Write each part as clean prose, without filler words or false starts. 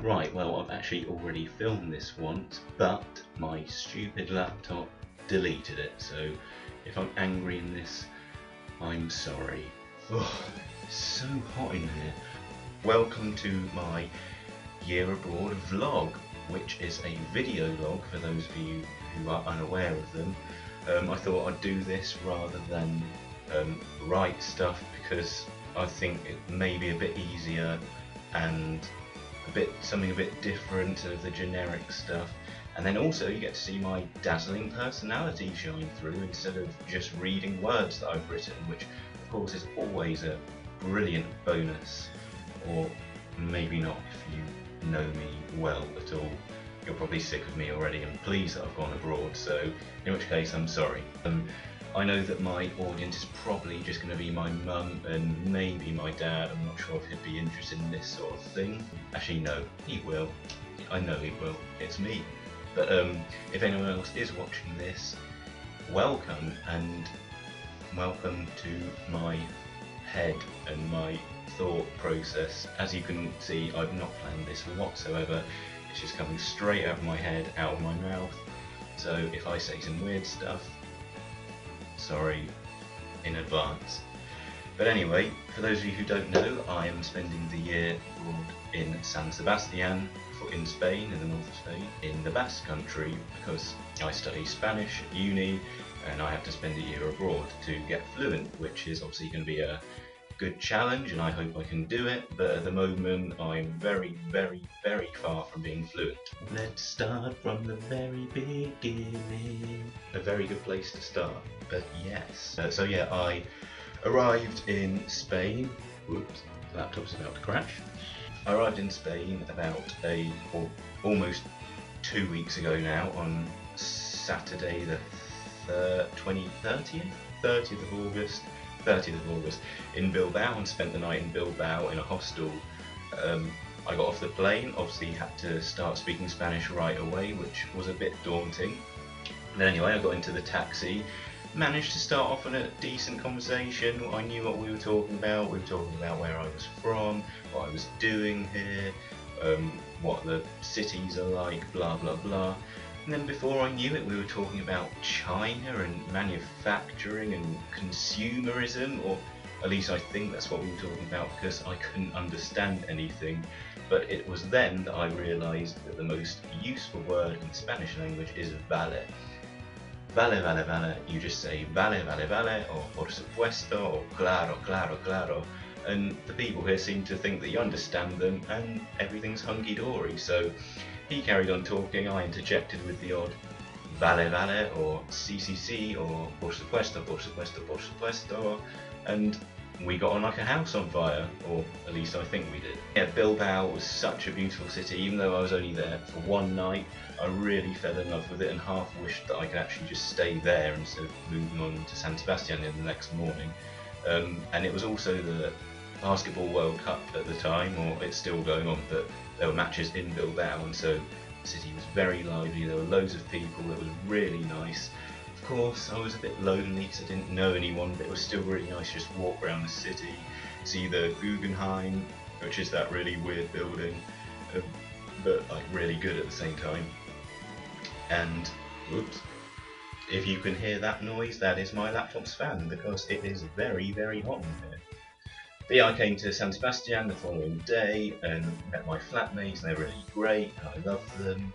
Right, well, I've actually already filmed this once, but my stupid laptop deleted it, so if I'm angry in this, I'm sorry. Oh, it's so hot in here. Welcome to my Year Abroad vlog, which is a video log for those of you who are unaware of them. I thought I'd do this rather than write stuff because I think it may be a bit easier and something a bit different to the generic stuff, and then also you get to see my dazzling personality shine through instead of just reading words that I've written, which of course is always a brilliant bonus. Or maybe not if you know me well at all. You're probably sick of me already and pleased that I've gone abroad, so in which case I'm sorry. I know that my audience is probably just going to be my mum and maybe my dad. I'm not sure if he'd be interested in this sort of thing. Actually no, he will. I know he will. It's me. But if anyone else is watching this, welcome, and welcome to my head and my thought process. As you can see, I've not planned this whatsoever. It's just coming straight out of my head, out of my mouth. So if I say some weird stuff, sorry in advance. But anyway, for those of you who don't know, I am spending the year abroad in San Sebastián, in Spain, in the north of Spain, in the Basque country, because I study Spanish at uni and I have to spend a year abroad to get fluent, which is obviously going to be a good challenge, and I hope I can do it, but at the moment I'm very, very, very far from being fluent. Let's start from the very beginning. A very good place to start, but yes. So yeah, I arrived in Spain. Whoops, the laptop's about to crash. I arrived in Spain about almost 2 weeks ago now, on Saturday the 30th of August. 30th of August in Bilbao, and spent the night in Bilbao in a hostel. I got off the plane, obviously had to start speaking Spanish right away, which was a bit daunting. And then anyway, I got into the taxi, managed to start off on a decent conversation. I knew what we were talking about. We were talking about where I was from, what I was doing here, what the cities are like, blah blah blah. And then before I knew it, we were talking about China and manufacturing and consumerism, or at least I think that's what we were talking about, because I couldn't understand anything. But it was then that I realised that the most useful word in the Spanish language is vale. Vale, vale, vale. You just say vale, vale, vale, or por supuesto, or claro, claro, claro. And the people here seem to think that you understand them and everything's hunky-dory. So he carried on talking, I interjected with the odd vale vale, or sí sí sí, or por supuesto, por supuesto, por supuesto, and we got on like a house on fire, or at least I think we did. Yeah, Bilbao was such a beautiful city. Even though I was only there for one night, I really fell in love with it and half wished that I could actually just stay there instead of moving on to San Sebastián in the next morning. And it was also the Basketball World Cup at the time, or it's still going on, but there were matches in Bilbao, and so the city was very lively. There were loads of people. It was really nice. Of course, I was a bit lonely because I didn't know anyone, but it was still really nice to just walk around the city, see the Guggenheim, which is that really weird building, but like really good at the same time. And whoops, if you can hear that noise, that is my laptop's fan, because it is very, very hot in here. But yeah, I came to San Sebastián the following day and met my flatmates, and they're really great, and I love them.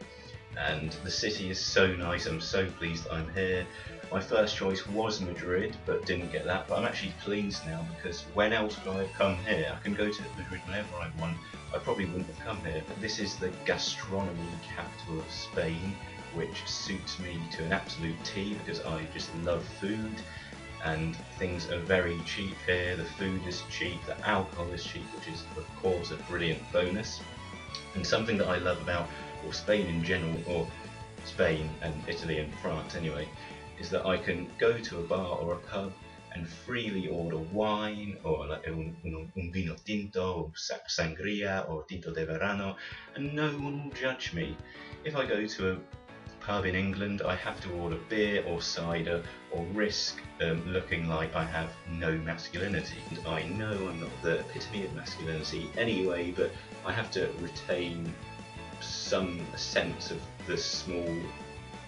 And the city is so nice. I'm so pleased that I'm here. My first choice was Madrid, but didn't get that. But I'm actually pleased now, because when else would I have come here? I can go to Madrid whenever I want. I probably wouldn't have come here. But this is the gastronomy capital of Spain, which suits me to an absolute T, because I just love food. And things are very cheap here. The food is cheap, the alcohol is cheap, which is of course a brilliant bonus. And something that I love about, or Spain in general, or Spain and Italy and France anyway, is that I can go to a bar or a pub and freely order wine, or like un vino tinto, or sangria, or tinto de verano, and no one will judge me. If I go to a pub in England, I have to order beer or cider, or risk looking like I have no masculinity. And I know I'm not the epitome of masculinity anyway, but I have to retain some sense of the small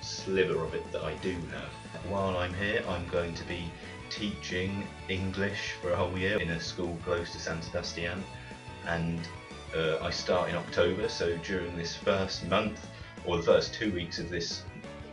sliver of it that I do have. While I'm here, I'm going to be teaching English for a whole year in a school close to San Sebastián, and I start in October, so during this first month, or the first 2 weeks of this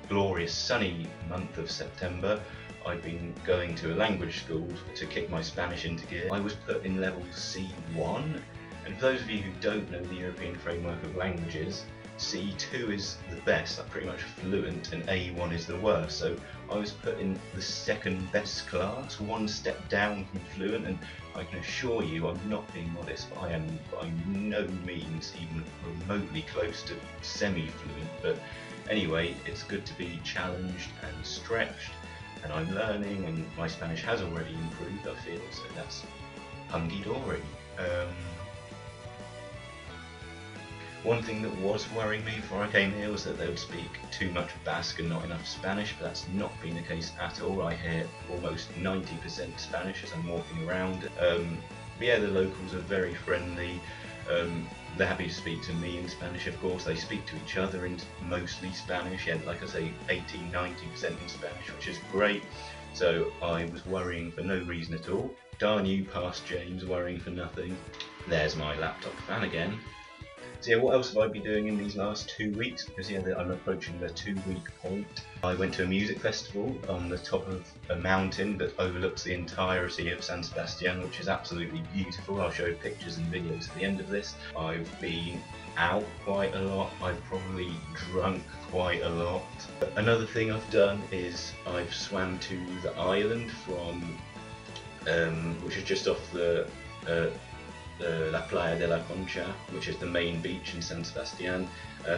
glorious sunny month of September, I've been going to a language school to kick my Spanish into gear. I was put in level C1, and for those of you who don't know the European Framework of Languages, C2 is the best, like pretty much fluent, and A1 is the worst. So I was put in the second best class, one step down from fluent, and I can assure you, I'm not being modest, but I am by no means even remotely close to semi-fluent. But anyway, it's good to be challenged and stretched, and I'm learning, and my Spanish has already improved, I feel, so that's hunky-dory. One thing that was worrying me before I came here was that they would speak too much Basque and not enough Spanish, but that's not been the case at all. I hear almost 90% Spanish as I'm walking around. But yeah, the locals are very friendly. They're happy to speak to me in Spanish, of course. They speak to each other in mostly Spanish, and like I say, 80–90% in Spanish, which is great. So I was worrying for no reason at all. Darn you, past James, worrying for nothing. There's my laptop fan again. So yeah, what else have I been doing in these last 2 weeks? Because yeah, I'm approaching the 2-week point. I went to a music festival on the top of a mountain that overlooks the entirety of San Sebastián, which is absolutely beautiful. I'll show pictures and videos at the end of this. I've been out quite a lot. I've probably drunk quite a lot. Another thing I've done is I've swam to the island from, which is just off the La Playa de la Concha, which is the main beach in San Sebastián.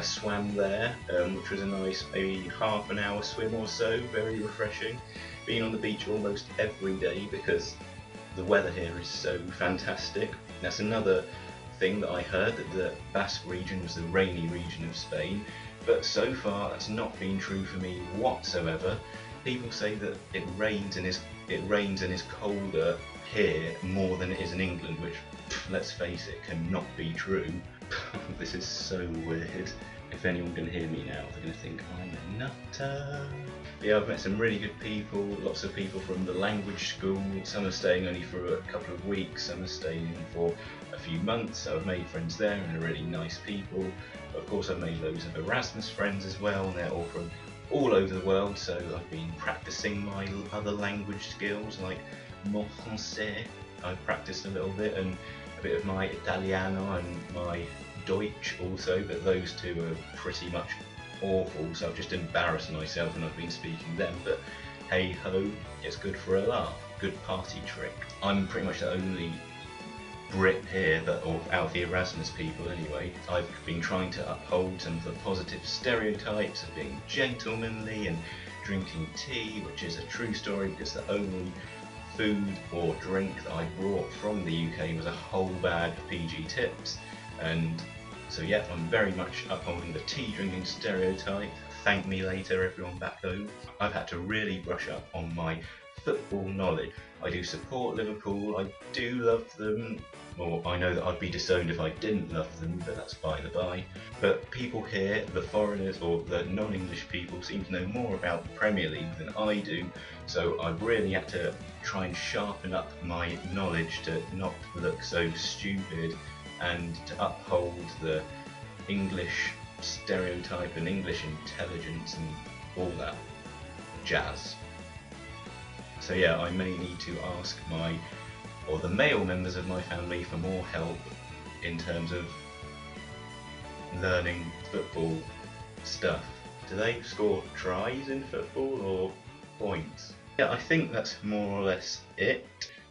Swam there, which was a nice maybe half an hour swim or so, very refreshing. Been on the beach almost every day because the weather here is so fantastic. That's another thing that I heard, that the Basque region was the rainy region of Spain, but so far that's not been true for me whatsoever. People say that it rains and is colder here more than it is in England, which, let's face it, cannot be true. This is so weird. If anyone can hear me now, they're going to think I'm a nutter. But yeah, I've met some really good people, lots of people from the language school. Some are staying only for a couple of weeks, some are staying for a few months, so I've made friends there and they're really nice people. Of course, I've made loads of Erasmus friends as well, and they're all from all over the world, so I've been practicing my other language skills, like mon français. I've practiced a little bit, and a bit of my Italiano and my Deutsch also, but those two are pretty much awful, so I've just embarrassed myself and I've been speaking them, but hey ho, it's good for a laugh, good party trick. I'm pretty much the only Brit here, or out of the Erasmus people anyway. I've been trying to uphold some of the positive stereotypes of being gentlemanly and drinking tea, which is a true story because the only food or drink that I brought from the UK was a whole bag of PG tips, and so yeah, I'm very much upholding the tea drinking stereotype. Thank me later, everyone back home. I've had to really brush up on my football knowledge. I do support Liverpool, I do love them, or I know that I'd be disowned if I didn't love them, but that's by the by. But people here, the foreigners or the non-English people, seem to know more about the Premier League than I do, so I've really had to try and sharpen up my knowledge to not look so stupid and to uphold the English stereotype and English intelligence and all that jazz. So yeah, I may need to ask the male members of my family for more help in terms of learning football stuff. Do they score tries in football or points? Yeah, I think that's more or less it.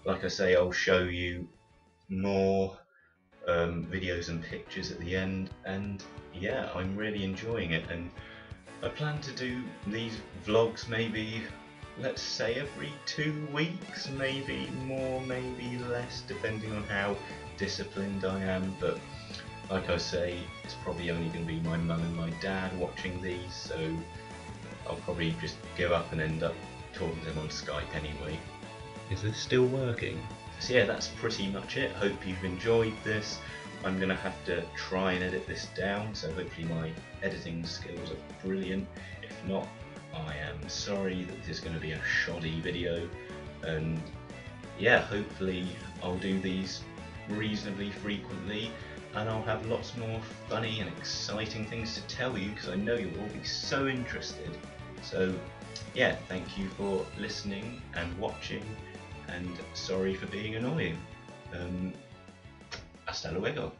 Like I say, I'll show you more videos and pictures at the end, and yeah, I'm really enjoying it, and I plan to do these vlogs maybe, let's say, every 2 weeks, maybe more, maybe less, depending on how disciplined I am. But like I say, it's probably only going to be my mum and my dad watching these, so I'll probably just give up and end up talking to them on Skype anyway. Is this still working? So yeah, that's pretty much it. Hope you've enjoyed this. I'm going to have to try and edit this down, so hopefully my editing skills are brilliant. If not, I am sorry that this is going to be a shoddy video, and yeah, hopefully I'll do these reasonably frequently, and I'll have lots more funny and exciting things to tell you, because I know you'll all be so interested. So yeah, thank you for listening and watching, and sorry for being annoying. Hasta luego.